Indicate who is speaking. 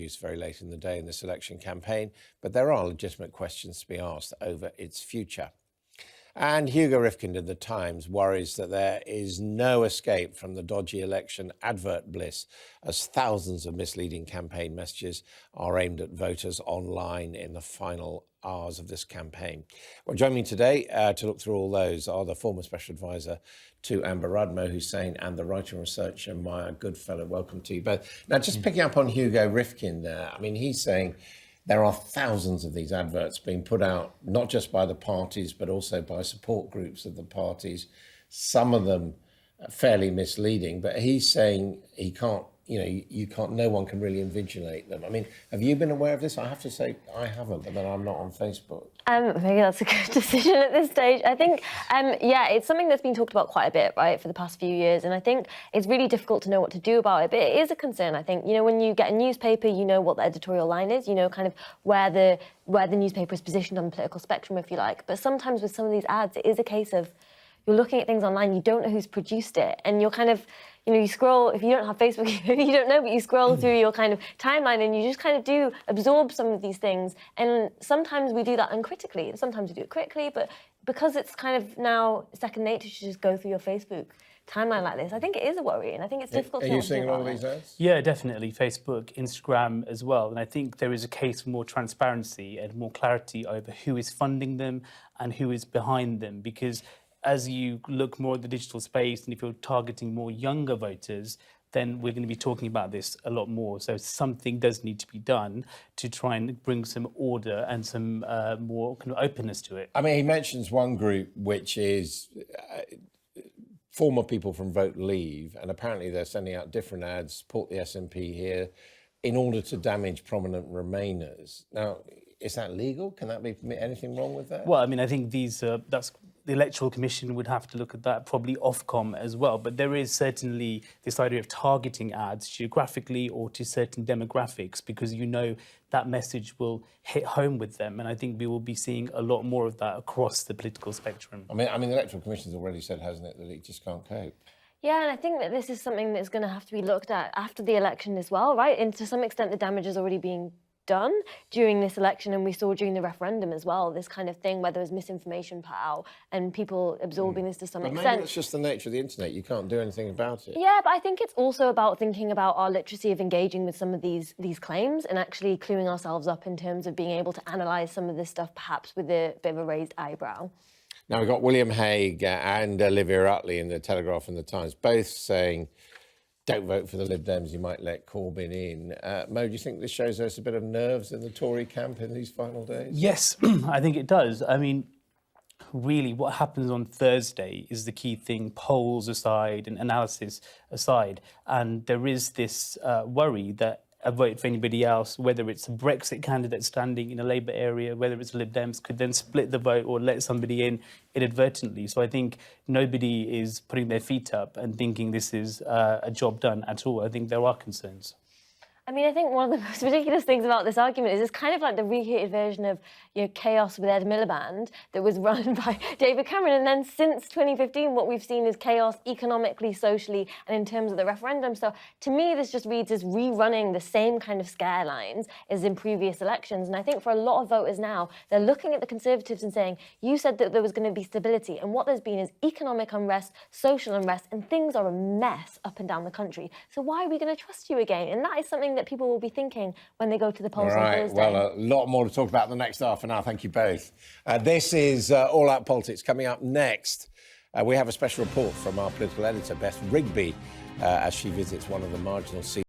Speaker 1: introduced very late in the day in this election campaign, but there are legitimate questions to be asked over its future. And Hugo Rifkind in The Times worries that there is no escape from the dodgy election advert bliss as thousands of misleading campaign messages are aimed at voters online in the final hours of this campaign. Well, joining me today to look through all those are the former Special Advisor to Amber Rudd, Mo Hussein, and the writer and researcher Maya Goodfellow. Welcome to you both. Now, just picking up on Hugo Rifkind there, I mean, he's saying there are thousands of these adverts being put out, not just by the parties, but also by support groups of the parties, some of them fairly misleading, but he's saying he can't, no one can really invigilate them. I mean, have you been aware of this? I have to say I haven't, but then I'm not on Facebook.
Speaker 2: Maybe that's a good decision at this stage. I think, it's something that's been talked about quite a bit, right, for the past few years. And I think it's really difficult to know what to do about it. But it is a concern, I think. You know, when you get a newspaper, you know what the editorial line is, you know, kind of where the newspaper is positioned on the political spectrum, if you like. But sometimes with some of these ads, it is a case of you're looking at things online, you don't know who's produced it. And you're kind of, you scroll, if you don't have Facebook, you don't know, but you scroll through your kind of timeline and you just kind of do absorb some of these things. And sometimes we do that uncritically. Sometimes we do it critically, but because it's kind of now second nature to just go through your Facebook timeline like this, I think it is a worry, and I think it's difficult to know what to do.
Speaker 1: Are you seeing all these ads?
Speaker 3: Yeah, definitely. Facebook, Instagram as well. And I think there is a case for more transparency and more clarity over who is funding them and who is behind them, because as you look more at the digital space and if you're targeting more younger voters, then we're going to be talking about this a lot more. So something does need to be done to try and bring some order and some more kind of openness to it.
Speaker 1: I mean, he mentions one group which is former people from Vote Leave, and apparently they're sending out different ads, support the SNP here, in order to damage prominent Remainers. Now, is that legal? Can that be anything wrong with that?
Speaker 3: Well, I mean, I think that's the Electoral Commission would have to look at that, probably Ofcom as well. But there is certainly this idea of targeting ads geographically or to certain demographics, because that message will hit home with them. And I think we will be seeing a lot more of that across the political spectrum.
Speaker 1: I mean, the Electoral Commission's already said, hasn't it, that it just can't cope.
Speaker 2: Yeah, and I think that this is something that's going to have to be looked at after the election as well, right? And to some extent, the damage is already being done during this election, and we saw during the referendum as well, this kind of thing where there was misinformation put out and people absorbing this to some extent.
Speaker 1: Maybe it's just the nature of the internet. You can't do anything about it.
Speaker 2: Yeah, but I think it's also about thinking about our literacy of engaging with some of these claims and actually cluing ourselves up in terms of being able to analyse some of this stuff perhaps with a bit of a raised eyebrow.
Speaker 1: Now, we've got William Hague and Olivia Utley in the Telegraph and the Times, both saying, don't vote for the Lib Dems, you might let Corbyn in. Mo, do you think this shows us a bit of nerves in the Tory camp in these final days?
Speaker 3: Yes, I think it does. I mean, really, what happens on Thursday is the key thing, polls aside and analysis aside. And there is this worry that a vote for anybody else, whether it's a Brexit candidate standing in a Labour area, whether it's Lib Dems, could then split the vote or let somebody in inadvertently. So I think nobody is putting their feet up and thinking this is a job done at all. I think there are concerns.
Speaker 2: I mean, I think one of the most ridiculous things about this argument is it's kind of like the reheated version of Chaos with Ed Miliband that was run by David Cameron. And then since 2015, what we've seen is chaos economically, socially, and in terms of the referendum. So to me, this just reads as rerunning the same kind of scare lines as in previous elections. And I think for a lot of voters now, they're looking at the Conservatives and saying, you said that there was going to be stability. And what there's been is economic unrest, social unrest, and things are a mess up and down the country. So why are we going to trust you again? And that is something that people will be thinking when they go to the polls on Thursday.
Speaker 1: Well, a lot more to talk about in the next half an hour. Thank you both. This is All Out Politics. Coming up next, we have a special report from our political editor, Beth Rigby, as she visits one of the marginal seats.